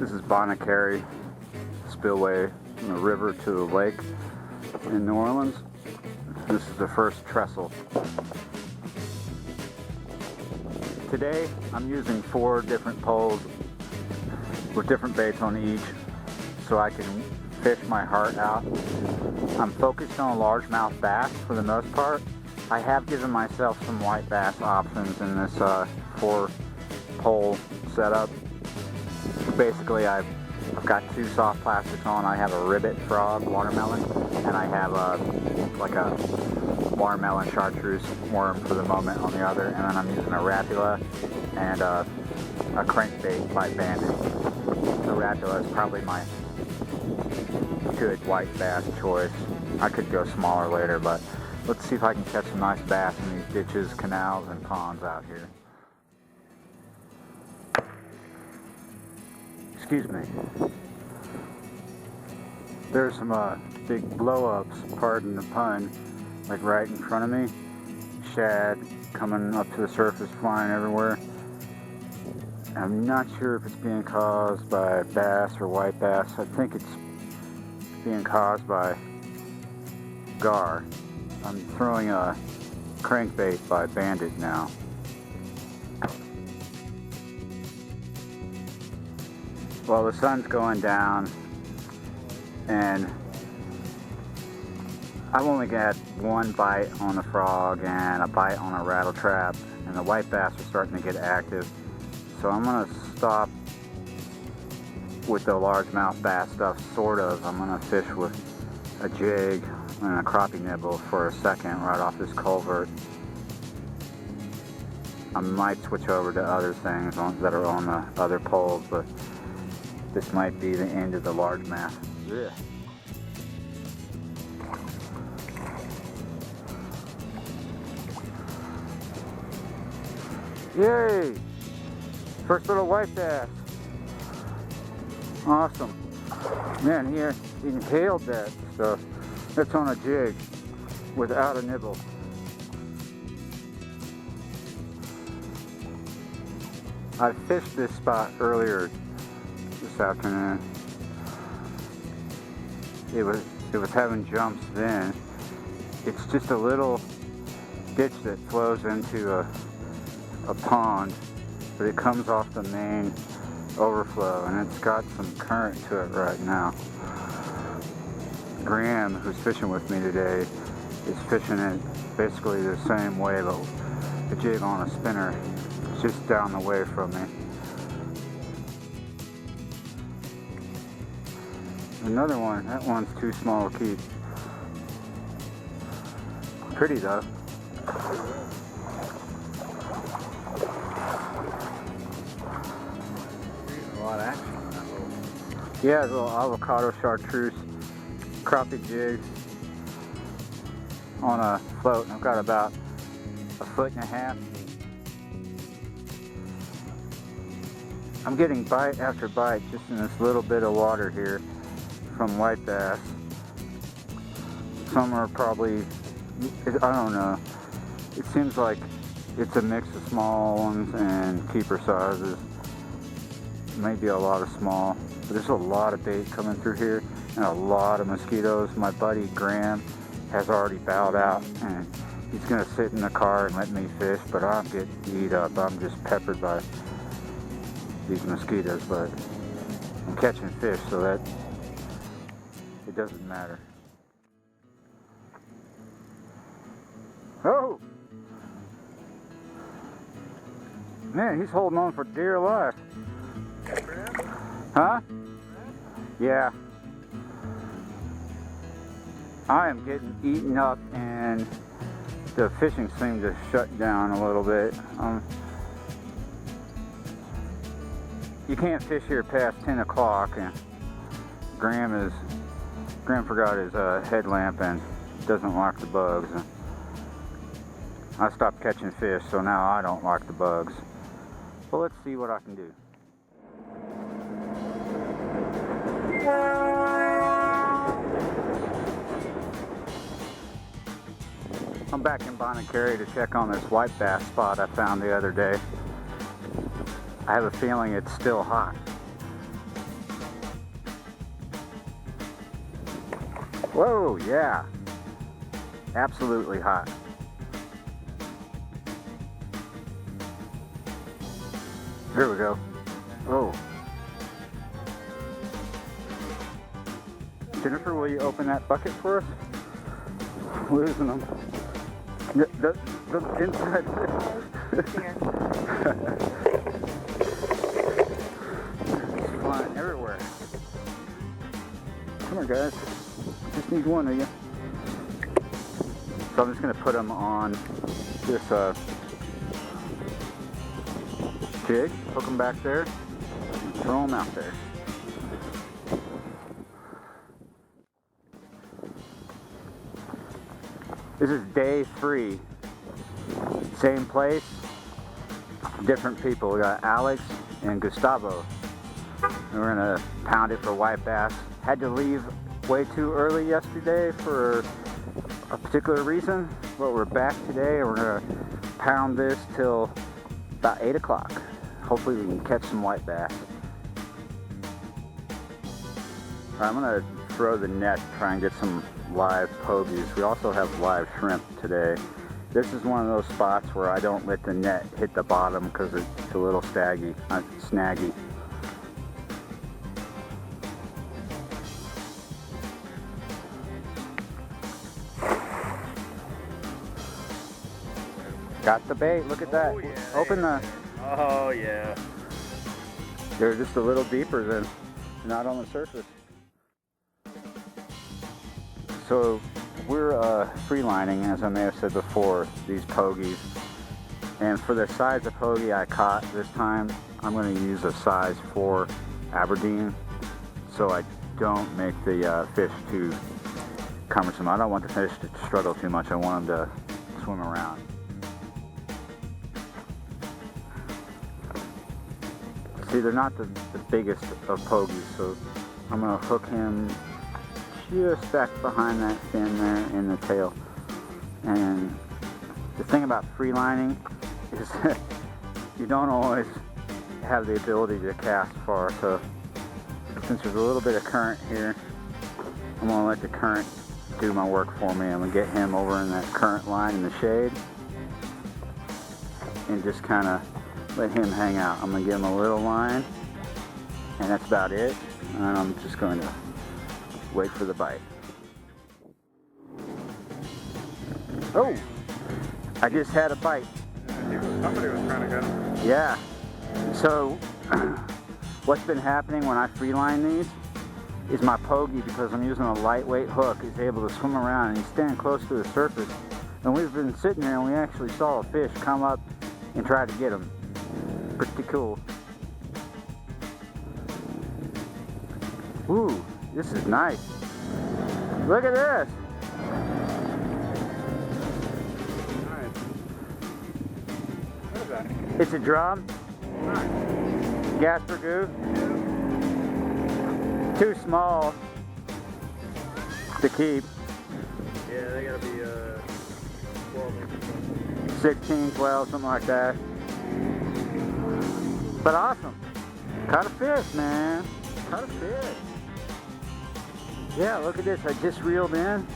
This is Bonnet Carré spillway from the river to the lake in New Orleans. This is the first trestle. Today I'm using 4 different poles with different baits on each so I can fish my heart out. I'm focused on largemouth bass for the most part. I have given myself some white bass options in this 4-pole setup. Basically, I've got 2 soft plastics on. I have a ribbit frog watermelon, and I have like a watermelon chartreuse worm for the moment on the other, and then I'm using a Rapala and a crankbait by Bandit. The Rapala is probably my good white bass choice. I could go smaller later, but let's see if I can catch some nice bass in these ditches, canals, and ponds out here. Excuse me. There's some big blow-ups, pardon the pun, like right in front of me. Shad coming up to the surface, flying everywhere. I'm not sure if it's being caused by bass or white bass. I think it's being caused by gar. I'm throwing a crankbait by Bandit now. Well, the sun's going down and I've only got 1 bite on the frog and a bite on a rattle trap, and the white bass are starting to get active. So I'm gonna stop with the largemouth bass stuff, sort of. I'm gonna fish with a jig and a crappie nibble for a second right off this culvert. I might switch over to other things that are on the other poles, but this might be the end of the largemouth. Yeah. Yay! First little white bass. Awesome. Man, he inhaled that stuff. That's on a jig without a nibble. I fished this spot earlier this afternoon. It was having jumps then. It's just a little ditch that flows into a pond, but it comes off the main overflow, and it's got some current to it right now. Graham, who's fishing with me today, is fishing it basically the same way, but the jig on a spinner just down the way from me. Another one, that one's too small to keep. Pretty though. A lot of action on that little. Yeah, a little avocado chartreuse crappie jig on a float. I've got about 1.5 feet. I'm getting bite after bite just in this little bit of water here from white bass. Some are probably, I don't know. It seems like it's a mix of small ones and keeper sizes. Maybe a lot of small, but there's a lot of bait coming through here and a lot of mosquitoes. My buddy Graham has already bowed out and he's gonna sit in the car and let me fish, but I'm getting eat up. I'm just peppered by these mosquitoes, but I'm catching fish, so that it doesn't matter. Oh! Man, he's holding on for dear life. Huh? Yeah. I am getting eaten up and the fishing seemed to shut down a little bit. You can't fish here past 10 o'clock, and Graham forgot his headlamp and doesn't like the bugs. I stopped catching fish, so now I don't like the bugs. But let's see what I can do. I'm back in Bonnet Carré to check on this white bass spot I found the other day. I have a feeling it's still hot. Whoa, yeah. Absolutely hot. Here we go. Oh. Jennifer, will you open that bucket for us? Losing them. The inside. It's flying everywhere. Come on, guys. Just need one of you. So I'm just going to put them on this jig, hook them back there, and throw them out there. This is day 3. Same place, different people. We got Alex and Gustavo. And we're gonna pound it for white bass. Had to leave way too early yesterday for a particular reason, but we're back today and we're gonna pound this till about 8 o'clock. Hopefully we can catch some white bass. All right, I'm gonna throw the net, try and get some live pogies. We also have live shrimp today. This is one of those spots where I don't let the net hit the bottom because it's a little snaggy. Got the bait, look at that. Oh, yeah, Open the... Oh yeah. They're just a little deeper than not on the surface. So we're free lining, as I may have said before, these pogies. And for the size of pogie I caught this time, I'm going to use a size 4 Aberdeen, so I don't make the fish too cumbersome. I don't want the fish to struggle too much. I want them to swim around. See, they're not the biggest of pogies, so I'm going to hook him just back behind that fin there in the tail. And the thing about free lining is that you don't always have the ability to cast far, so since there's a little bit of current here, I'm going to let the current do my work for me. I'm going to get him over in that current line in the shade and just kind of let him hang out. I'm going to give him a little line, and that's about it. And I'm just going to wait for the bite. Oh! I just had a bite. Somebody was trying to get him. Yeah. So, what's been happening when I free line these is my pogie, because I'm using a lightweight hook, is able to swim around and he's staying close to the surface. And we've been sitting here and we actually saw a fish come up and try to get him. Pretty cool. Ooh, this is nice. Look at this. Nice. What is that? It's a drum. Nice. Gasper goo. Too small to keep. Yeah, they gotta be 12 inches. 16, 12, something like that. But awesome. Caught a fish, man. Caught a fish. Yeah, look at this. I just reeled in.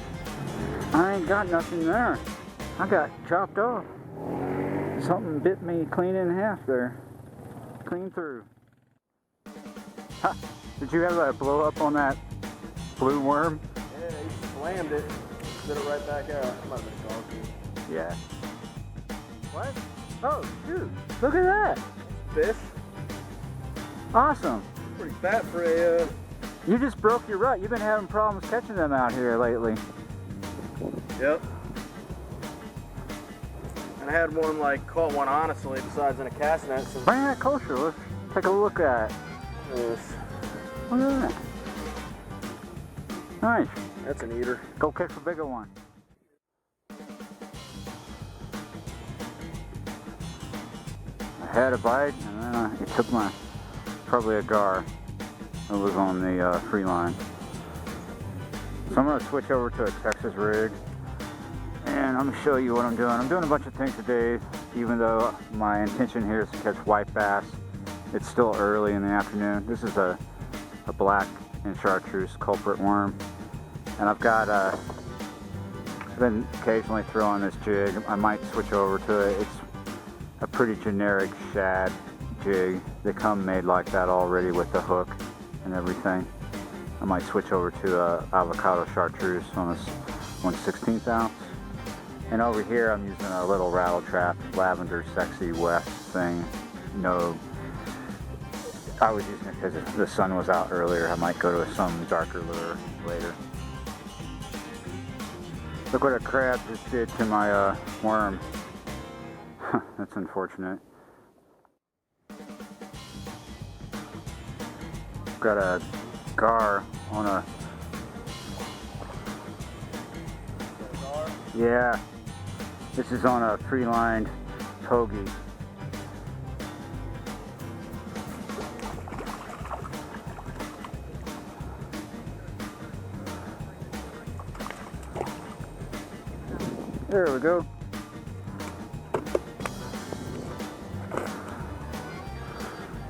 I ain't got nothing there. I got chopped off. Something bit me clean in half there. Clean through. Ha! Did you have a blow up on that blue worm? Yeah, he slammed it. Spit it right back out. That might have been donkey. Yeah. What? Oh, shoot. Look at that. Fish? Awesome. Pretty fat for a... You just broke your rut. You've been having problems catching them out here lately. Yep. And I had one, caught one honestly, besides in a cast net. So Bring that closer. Let's take a look at it. this. Look at that. Nice. That's an eater. Go catch a bigger one. I had a bite, and then it took probably a gar that was on the free line. So I'm going to switch over to a Texas rig, and I'm going to show you what I'm doing. I'm doing a bunch of things today, even though my intention here is to catch white bass. It's still early in the afternoon. This is a black and chartreuse culprit worm, And I've been occasionally throwing this jig. I might switch over to it. It's a pretty generic shad jig. They come made like that already with the hook and everything. I might switch over to avocado chartreuse on this 1/16 ounce. And over here I'm using a little rattle trap lavender sexy west thing. No, I was using it because the sun was out earlier. I might go to some darker lure later. Look what a crab just did to my worm. That's unfortunate. Got a gar on a... Yeah, this is on a free-lined pogie. There we go.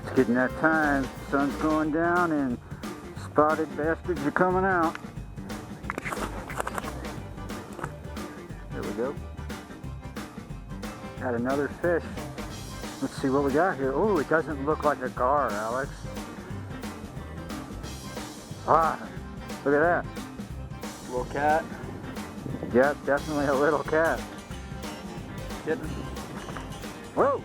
It's getting that time. Sun's going down and spotted bastards are coming out. There we go. Got another fish. Let's see what we got here. Oh, it doesn't look like a gar, Alex. Ah, look at that. Little cat. Yep, definitely a little cat. Kitten. Whoa!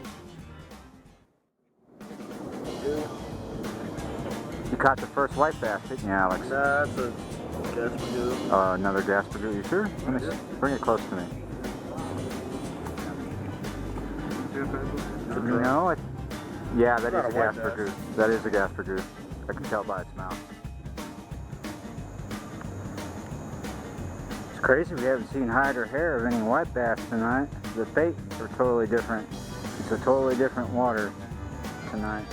You caught the first white bass, didn't you, Alex? Nah, that's a Gaspargoo. Another Gaspargoo. You sure? Let me bring it close to me. No, yeah, that is a Gaspargoo. That is a Gaspargoo. I can tell by its mouth. It's crazy we haven't seen hide or hair of any white bass tonight. The bait are totally different. It's a totally different water tonight.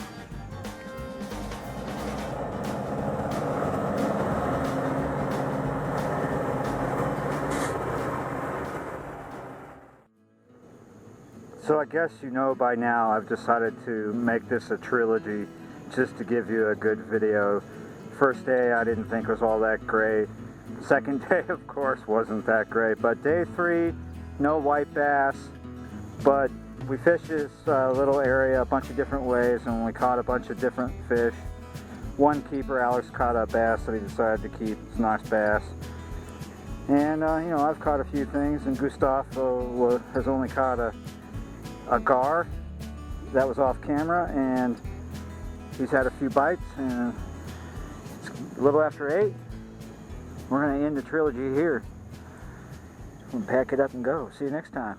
So I guess you know by now I've decided to make this a trilogy just to give you a good video. First day I didn't think was all that great. Second day of course wasn't that great, but day 3, no white bass, but we fished this little area a bunch of different ways and we caught a bunch of different fish. One keeper, Alex, caught a bass that he decided to keep. It's a nice bass. And you know, I've caught a few things, and Gustavo has only caught a gar that was off camera, and he's had a few bites, and it's a little after 8. We're going to end the trilogy here. We'll pack it up and go. See you next time.